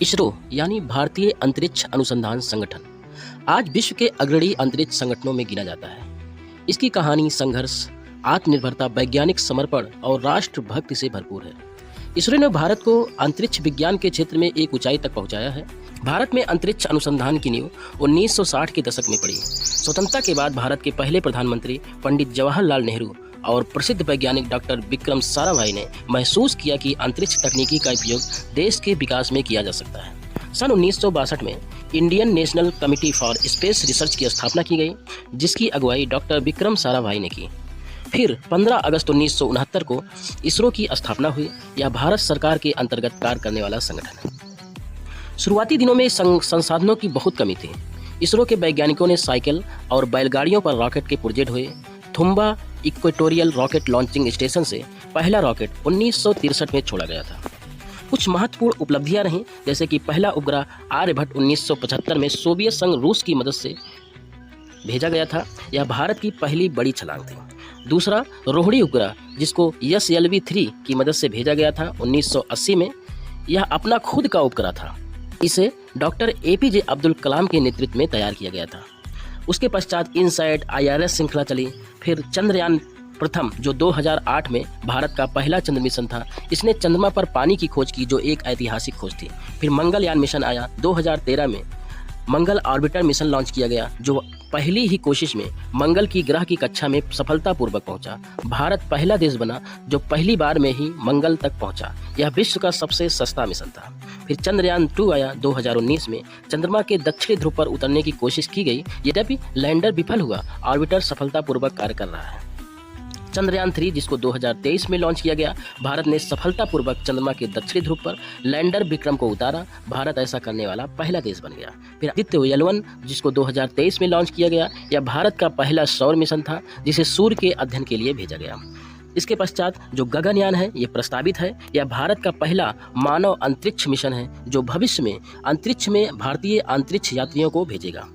इसरो यानी भारतीय अंतरिक्ष अनुसंधान संगठन आज विश्व के अग्रणी अंतरिक्ष संगठनों में गिना जाता है। इसकी कहानी संघर्ष, आत्मनिर्भरता, वैज्ञानिक समर्पण और राष्ट्रभक्ति से भरपूर है। इसरो ने भारत को अंतरिक्ष विज्ञान के क्षेत्र में एक ऊंचाई तक पहुंचाया है। भारत में अंतरिक्ष अनुसंधान की नींव 1960 के दशक में पड़ी। स्वतंत्रता के बाद भारत के पहले प्रधानमंत्री पंडित जवाहरलाल नेहरू और प्रसिद्ध वैज्ञानिक डॉक्टर विक्रम साराभाई ने महसूस किया कि अंतरिक्ष तकनीकी का उपयोग देश के विकास में किया जा सकता है। सन 1962 में Indian national committee for space research की स्थापना की गई, जिसकी अगुवाई डॉक्टर विक्रम साराभाई ने की। फिर 15 अगस्त 1969 को इसरो की स्थापना हुई। यह भारत सरकार के अंतर्गत कार्य करने वाला संगठन है। शुरुआती दिनों में संसाधनों की बहुत कमी थी। इसरो के वैज्ञानिकों ने साइकिल और बैलगाड़ियों पर रॉकेट के पुर्जे ढोए। Thumba equatorial rocket launching station से पहला रॉकेट 1963 में छोड़ा गया था। कुछ महत्वपूर्ण उपलब्धियां रहीं, जैसे कि पहला उपग्रह आर्यभट्ट 1975 में सोवियत संघ रूस की मदद से भेजा गया था। यह भारत की पहली बड़ी छलांग थी। दूसरा रोहिणी उपग्रह, जिसको SLV-3 की मदद से भेजा गया था 1980 में, यह अपना खुद का उपग्रह था। इसे डॉक्टर APJ अब्दुल कलाम के नेतृत्व में तैयार किया गया था। उसके पश्चात इनसैट IRS श्रृंखला चली। फिर चंद्रयान प्रथम, जो 2008 में भारत का पहला चंद्र मिशन था। इसने चंद्रमा पर पानी की खोज की, जो एक ऐतिहासिक खोज थी। फिर मंगलयान मिशन आया। 2013 में मंगल ऑर्बिटर मिशन लॉन्च किया गया, जो पहली ही कोशिश में मंगल की ग्रह की कक्षा में सफलतापूर्वक पहुंचा। भारत पहला देश बना जो पहली बार में ही मंगल तक पहुंचा। यह विश्व का सबसे सस्ता मिशन था। फिर चंद्रयान 2 आया। 2019 में चंद्रमा के दक्षिणी ध्रुव पर उतरने की कोशिश की गई, यद्यपि लैंडर विफल हुआ। ऑर्बिटर सफलतापूर्वक कार्य कर रहा है। चंद्रयान 3, जिसको 2023 में लॉन्च किया गया, भारत ने सफलतापूर्वक चंद्रमा के दक्षिणी ध्रुव पर लैंडर विक्रम को उतारा। भारत ऐसा करने वाला पहला देश बन गया। फिर आदित्य L1, जिसको 2023 में लॉन्च किया गया, यह भारत का पहला सौर मिशन था, जिसे सूर्य के अध्ययन के लिए भेजा गया। इसके पश्चात जो गगनयान है, ये प्रस्तावित है। यह भारत का पहला मानव अंतरिक्ष मिशन है, जो भविष्य में अंतरिक्ष में भारतीय अंतरिक्ष यात्रियों को भेजेगा।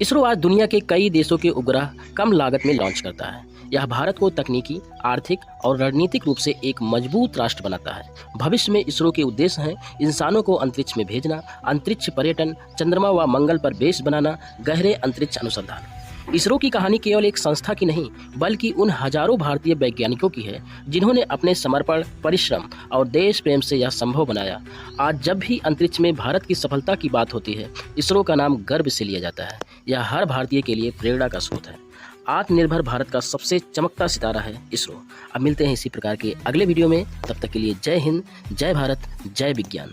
इसरो आज दुनिया के कई देशों के उपग्रह कम लागत में लॉन्च करता है। यह भारत को तकनीकी, आर्थिक और रणनीतिक रूप से एक मजबूत राष्ट्र बनाता है। भविष्य में इसरो के उद्देश्य हैं इंसानों को अंतरिक्ष में भेजना, अंतरिक्ष पर्यटन, चंद्रमा व मंगल पर बेस बनाना, गहरे अंतरिक्ष अनुसंधान। इसरो की कहानी केवल एक संस्था की नहीं, बल्कि उन हजारों भारतीय वैज्ञानिकों की है, जिन्होंने अपने समर्पण, परिश्रम और देश प्रेम से यह संभव बनाया। आज जब भी अंतरिक्ष में भारत की सफलता की बात होती है, इसरो का नाम गर्व से लिया जाता है। यह हर भारतीय के लिए प्रेरणा का स्रोत है। आत्मनिर्भर भारत का सबसे चमकता सितारा है इसरो। अब मिलते हैं इसी प्रकार के अगले वीडियो में। तब तक के लिए जय हिंद, जय भारत, जय विज्ञान।